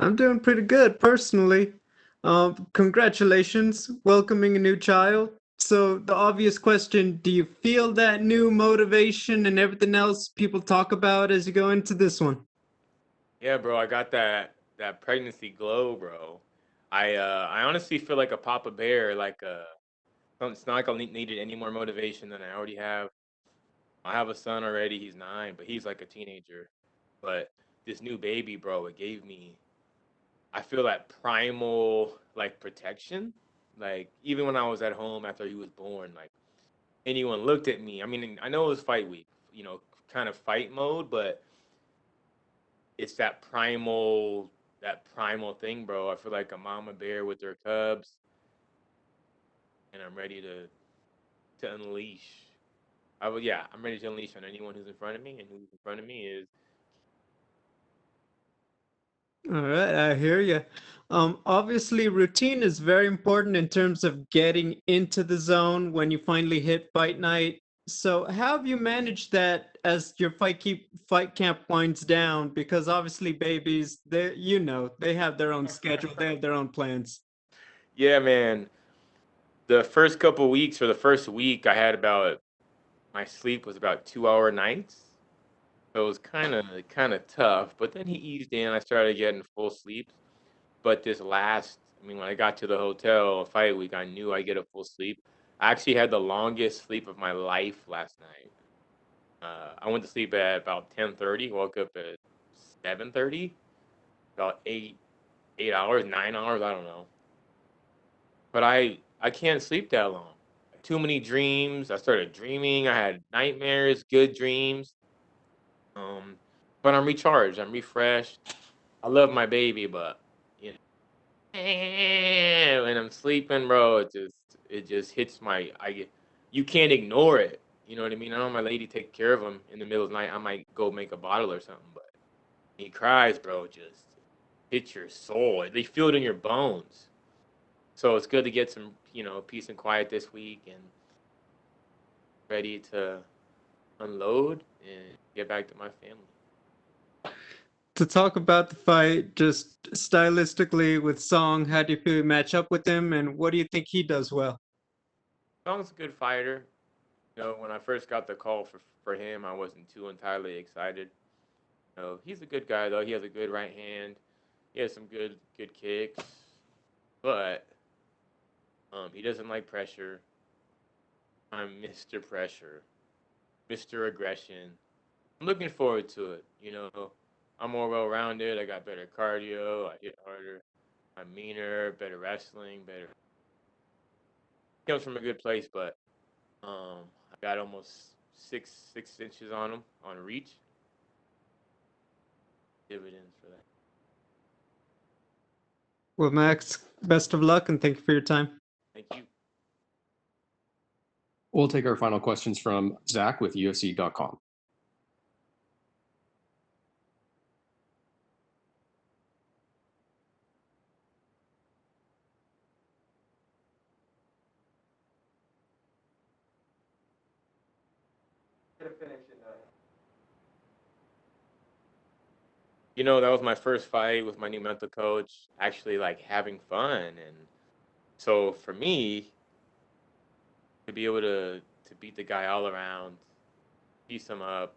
I'm doing pretty good personally. Congratulations, welcoming a new child. So, the obvious question, do you feel that new motivation and everything else people talk about as you go into this one? Yeah, bro, I got that pregnancy glow, bro. I honestly feel like a Papa Bear. It's not like needed any more motivation than I already have. I have a son already. He's 9, but he's like a teenager. But this new baby, bro, it gave me. I feel that primal like protection. Like even when I was at home after he was born, like anyone looked at me. I mean, I know it was fight week, kind of fight mode, but it's that primal thing, bro. I feel like a mama bear with her cubs, and I'm ready to unleash. I'm ready to unleash on anyone who's in front of me, and who's in front of me is. All right, I hear you. Obviously, routine is very important in terms of getting into the zone when you finally hit fight night. So, how have you managed that as your fight camp winds down? Because obviously, babies, they have their own schedule, they have their own plans. Yeah, man. The first couple weeks or the first week, I had about my sleep was about 2 hour nights. So it was kind of tough, but then he eased in. I started getting full sleep. But when I got to the hotel fight week, I knew I'd get a full sleep. I actually had the longest sleep of my life last night. I went to sleep at about 10:30, woke up at 7:30, about 8 hours, 9 hours, I don't know. But I can't sleep that long. Too many dreams. I started dreaming. I had nightmares, good dreams. Um, but I'm recharged. I'm refreshed. I love my baby, but you when I'm sleeping, bro, it just hits you can't ignore it. You know what I mean? I know my lady take care of him in the middle of the night. I might go make a bottle or something, but he cries, bro, just hits your soul. They feel it in your bones. So it's good to get some, peace and quiet this week and ready to unload and get back to my family. To talk about the fight, just stylistically with Song, how do you feel you match up with him, and what do you think he does well? Song's a good fighter. When I first got the call for him, I wasn't too entirely excited. He's a good guy though. He has a good right hand. He has some good kicks, but he doesn't like pressure. I'm Mr. Pressure, Mr. Aggression. I'm looking forward to it. I'm more well-rounded. I got better cardio. I hit harder. I'm meaner. Better wrestling. Better. Comes from a good place, but I got almost six inches on him on reach. Dividends for that. Well, Max, best of luck and thank you for your time. Thank you. We'll take our final questions from Zach with UFC.com. That was my first fight with my new mental coach, actually like having fun. And so for me to be able to beat the guy all around, piece him up.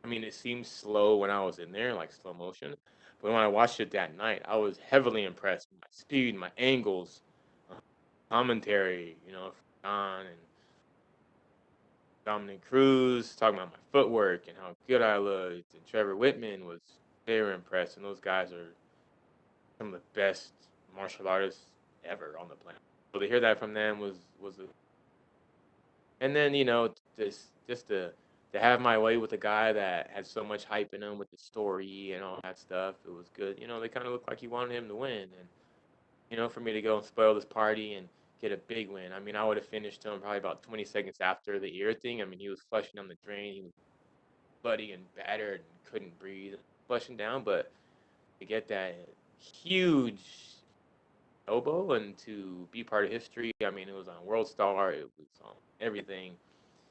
I mean, it seemed slow when I was in there, like slow motion. But when I watched it that night, I was heavily impressed with my speed, my angles, uh, commentary, Don and Dominic Cruz talking about my footwork and how good I looked. And Trevor Whitman was very impressed. And those guys are some of the best martial artists ever on the planet. So to hear that from them was a, and then just to have my way with a guy that had so much hype in him with the story and all that stuff. It was good. They kind of looked like he wanted him to win, and for me to go and spoil this party and get a big win. I mean, I would have finished him probably about 20 seconds after the ear thing. I mean, he was flushing down the drain. He was bloody and battered and couldn't breathe, flushing down. But to get that huge elbow and to be part of history, I mean, it was on World Star. It was on everything.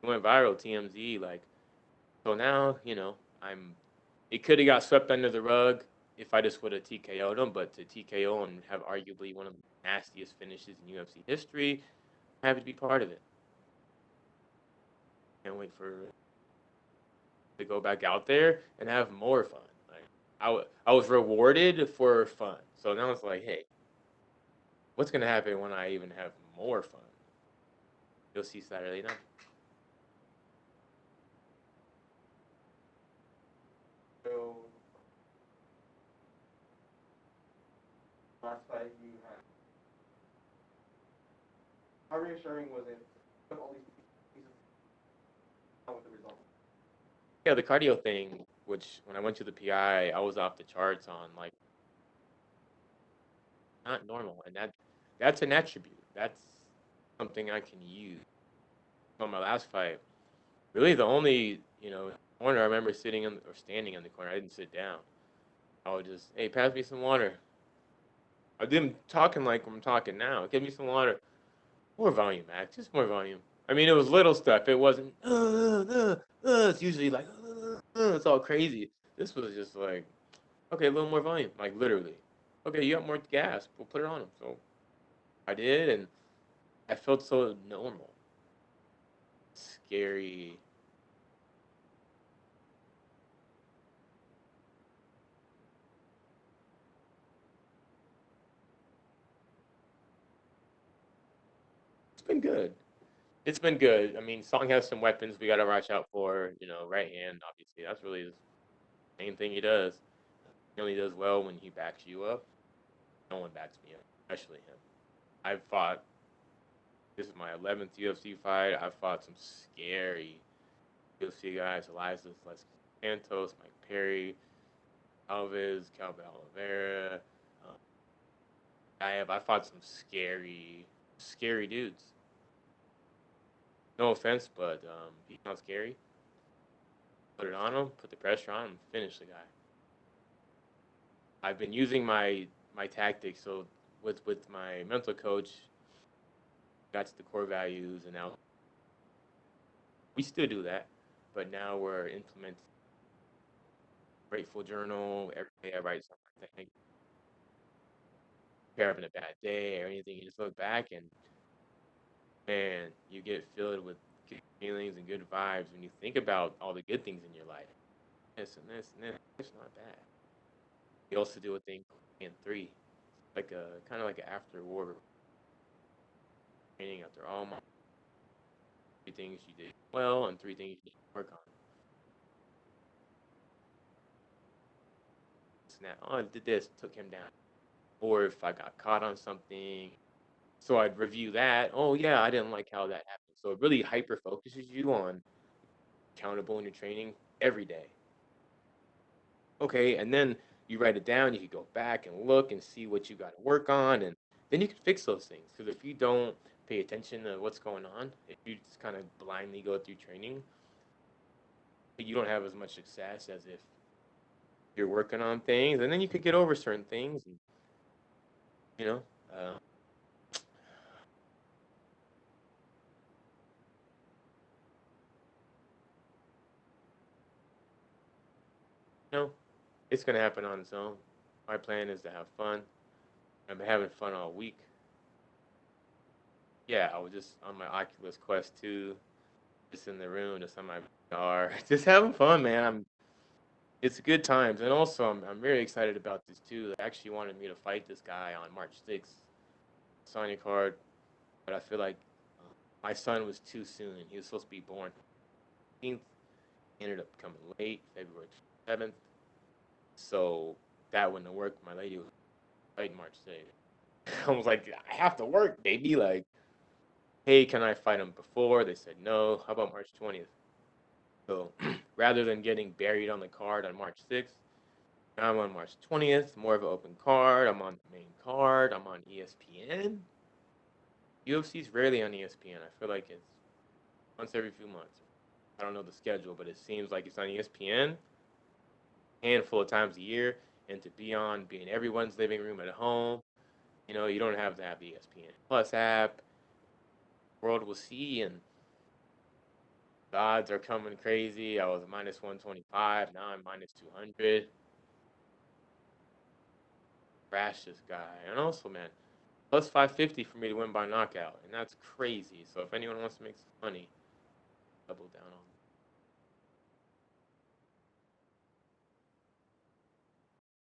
It went viral, TMZ. Like, so now, I'm. It could have got swept under the rug if I just would have TKO'd him, but to TKO and have arguably one of the nastiest finishes in UFC history, I'm happy to be part of it. Can't wait for to go back out there and have more fun. Like I was rewarded for fun, so now it's like, hey, what's gonna happen when I even have more fun? You'll see Saturday night. So last fight you had, how reassuring was it? All these pieces with the result. Yeah, the cardio thing, which when I went to the PI, I was off the charts on like not normal, and that's an attribute. That's something I can use. On my last fight, really the only corner I remember sitting in or standing in the corner. I didn't sit down. I would just, hey, pass me some water. I didn't talking like I'm talking now. Give me some water. More volume, Max. Just more volume. I mean, it was little stuff. It wasn't. It's usually like. It's all crazy. This was just like, okay, a little more volume. Like literally. Okay, you got more gas. We'll put it on him. So I did, and I felt so normal. Scary. It's been good. It's been good. I mean, Song has some weapons we got to watch out for. Right hand, obviously. That's really the main thing he does. He only does well when he backs you up. No one backs me up, especially him. I've fought. This is my 11th UFC fight. I've fought some scary UFC guys: Elias Santos, Mike Perry, Alves, Calvin Oliveira. Um, I fought some scary dudes. No offense, but he's not scary. Put it on him, put the pressure on him, finish the guy. I've been using my tactics. So with my mental coach, got to the core values, and now we still do that, but now we're implementing grateful journal. Every day I write something. If you're having a bad day or anything, you just look back and man, you get filled with good feelings and good vibes when you think about all the good things in your life. This and this and this. It's not bad. We also do a thing in three, like a kind of like an after war training after all my three things you did well and three things you need to work on. Snap. Oh, I did this, took him down. Or if I got caught on something, so I'd review that. Oh yeah, I didn't like how that happened. So it really hyper focuses you on accountable in your training every day. Okay, and then you write it down. You can go back and look and see what you got to work on, and then you can fix those things. Because if you don't pay attention to what's going on, if you just kind of blindly go through training, you don't have as much success as if you're working on things, and then you could get over certain things, and you know. Uh, no, it's gonna happen on its own. My plan is to have fun. I've been having fun all week. Yeah, I was just on my Oculus Quest 2, just in the room, just on my VR, just having fun, man. It's good times, and also I'm very excited about this too. They actually wanted me to fight this guy on March 6th, sign card, but I feel like my son was too soon. He was supposed to be born 15th, ended up coming late, February 7th, so that wouldn't have worked. My lady was fighting March 6th. I was like, I have to work, baby. Like, hey, can I fight him before? They said no. How about March 20th? So rather than getting buried on the card on March 6th, I'm on March 20th, more of an open card. I'm on the main card. I'm on ESPN. UFC is rarely on ESPN. I feel like it's once every few months. I don't know the schedule, but it seems like it's on ESPN a handful of times a year. And to be on, be in everyone's living room at home, you don't have to have the ESPN Plus app. World will see, and the odds are coming crazy. I was minus 125. Now I'm minus 200. thrash this guy. And also, man, plus 550 for me to win by knockout, and that's crazy. So if anyone wants to make some money, double down on.